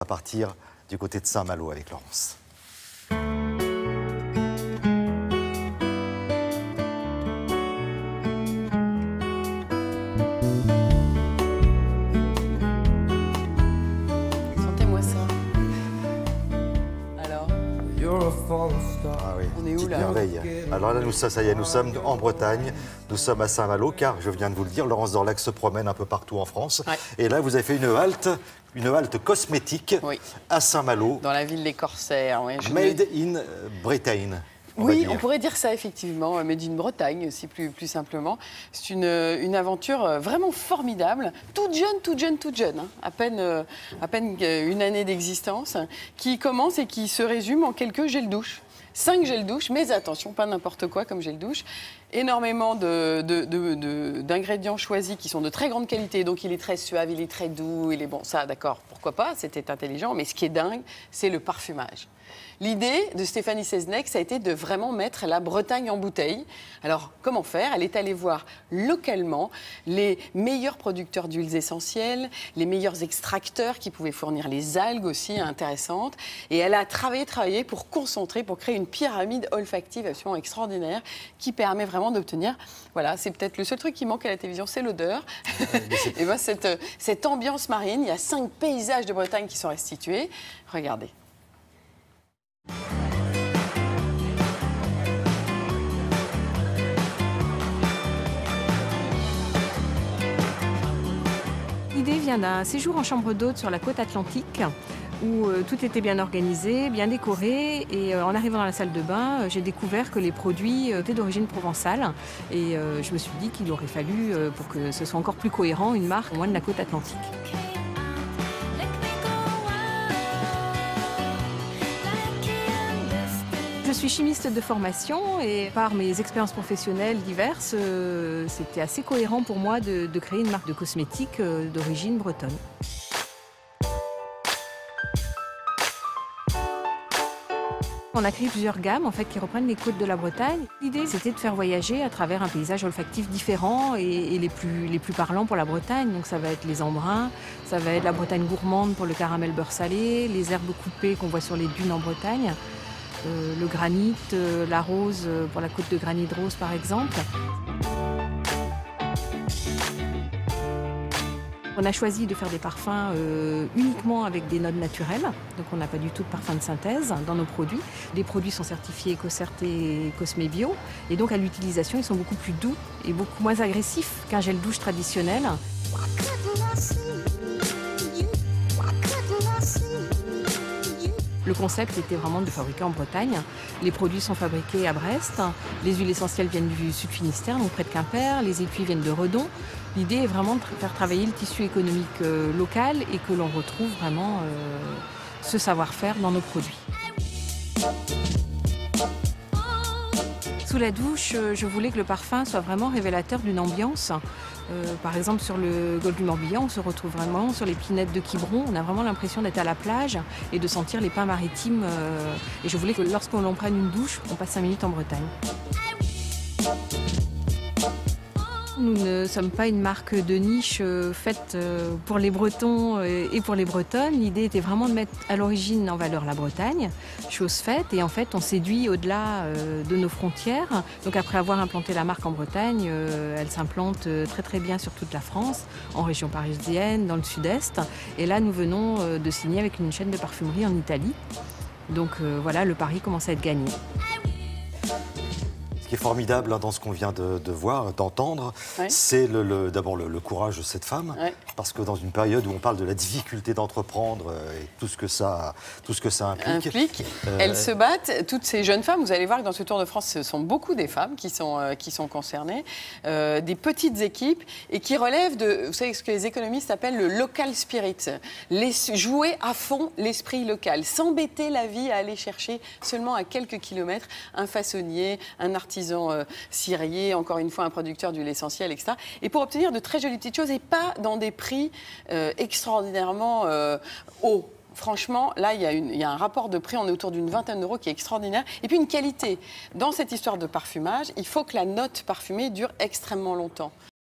à partir du côté de Saint-Malo avec Laurence. Sentez-moi ça. Alors, Ah oui, on est où petite là? merveille. Alors là, ça y est, nous sommes en Bretagne, nous sommes à Saint-Malo, car je viens de vous le dire, Laurence Dorlac se promène un peu partout en France. Ouais. Et là, vous avez fait une halte cosmétique Oui. à Saint-Malo, Dans la ville des Corsaires. Ouais, made in Bretagne. Oui, on pourrait dire ça effectivement, mais d'une Bretagne aussi plus simplement. C'est une aventure vraiment formidable, toute jeune, hein, à peine une année d'existence, qui commence et qui se résume en quelques gels douche. 5 gels douche, mais attention, pas n'importe quoi comme gel douche. Énormément d'ingrédients choisis qui sont de très grande qualité. Donc il est très suave, il est très doux, il est bon. Ça, d'accord, pourquoi pas, c'était intelligent. Mais ce qui est dingue, c'est le parfumage. L'idée de Stéphanie Seznec, ça a été de vraiment mettre la Bretagne en bouteille. Alors, comment faire? Elle est allée voir localement les meilleurs producteurs d'huiles essentielles, les meilleurs extracteurs qui pouvaient fournir les algues aussi intéressantes. Et elle a travaillé pour concentrer, pour créer une pyramide olfactive absolument extraordinaire qui permet vraiment d'obtenir, voilà, c'est peut-être le seul truc qui manque à la télévision, c'est l'odeur. Et ben cette ambiance marine, il y a 5 paysages de Bretagne qui sont restitués. Regardez. L'idée vient d'un séjour en chambre d'hôte sur la côte atlantique où tout était bien organisé, bien décoré et en arrivant dans la salle de bain, j'ai découvert que les produits étaient d'origine provençale et je me suis dit qu'il aurait fallu, pour que ce soit encore plus cohérent, une marque moins de la côte atlantique. Je suis chimiste de formation et par mes expériences professionnelles diverses, c'était assez cohérent pour moi de créer une marque de cosmétiques d'origine bretonne. On a créé plusieurs gammes en fait, qui reprennent les côtes de la Bretagne. L'idée, c'était de faire voyager à travers un paysage olfactif différent et les plus parlants pour la Bretagne. Donc ça va être les embruns, ça va être la Bretagne gourmande pour le caramel beurre salé, les herbes coupées qu'on voit sur les dunes en Bretagne. Le granit, la rose pour la côte de Granit Rose par exemple. On a choisi de faire des parfums uniquement avec des notes naturelles, donc on n'a pas du tout de parfum de synthèse dans nos produits. Les produits sont certifiés EcoCert et Cosme Bio, et donc à l'utilisation ils sont beaucoup plus doux et beaucoup moins agressifs qu'un gel douche traditionnel. Le concept était vraiment de fabriquer en Bretagne. Les produits sont fabriqués à Brest. Les huiles essentielles viennent du sud Finistère, donc près de Quimper. Les étuis viennent de Redon. L'idée est vraiment de faire travailler le tissu économique local et que l'on retrouve vraiment ce savoir-faire dans nos produits. Sous la douche, je voulais que le parfum soit vraiment révélateur d'une ambiance. Par exemple, sur le golfe du Morbihan, on se retrouve vraiment sur les pinettes de Quiberon. On a vraiment l'impression d'être à la plage et de sentir les pins maritimes. Et je voulais que lorsqu'on prenne une douche, on passe 5 minutes en Bretagne. Nous ne sommes pas une marque de niche faite pour les Bretons et pour les Bretonnes. L'idée était vraiment de mettre à l'origine en valeur la Bretagne, chose faite. Et en fait, on séduit au-delà de nos frontières. Donc après avoir implanté la marque en Bretagne, elle s'implante très bien sur toute la France, en région parisienne, dans le sud-est. Et là, nous venons de signer avec une chaîne de parfumerie en Italie. Donc voilà, le pari commence à être gagné. Ce qui est formidable dans ce qu'on vient de voir, d'entendre, ouais. c'est d'abord le courage de cette femme, ouais. Parce que dans une période où on parle de la difficulté d'entreprendre et tout ce que ça implique. Elles se battent, toutes ces jeunes femmes, vous allez voir que dans ce Tour de France, ce sont beaucoup des femmes qui sont concernées, des petites équipes et qui relèvent de, vous savez, ce que les économistes appellent le local spirit, jouer à fond l'esprit local, s'embêter la vie à aller chercher seulement à quelques kilomètres un façonnier, un artisan cirier, encore une fois un producteur d'huile essentielle, etc. Et pour obtenir de très jolies petites choses et pas dans des prix extraordinairement hauts. Franchement, là, il y a un rapport de prix, on est autour d'une vingtaine d'euros qui est extraordinaire. Et puis une qualité. Dans cette histoire de parfumage, il faut que la note parfumée dure extrêmement longtemps.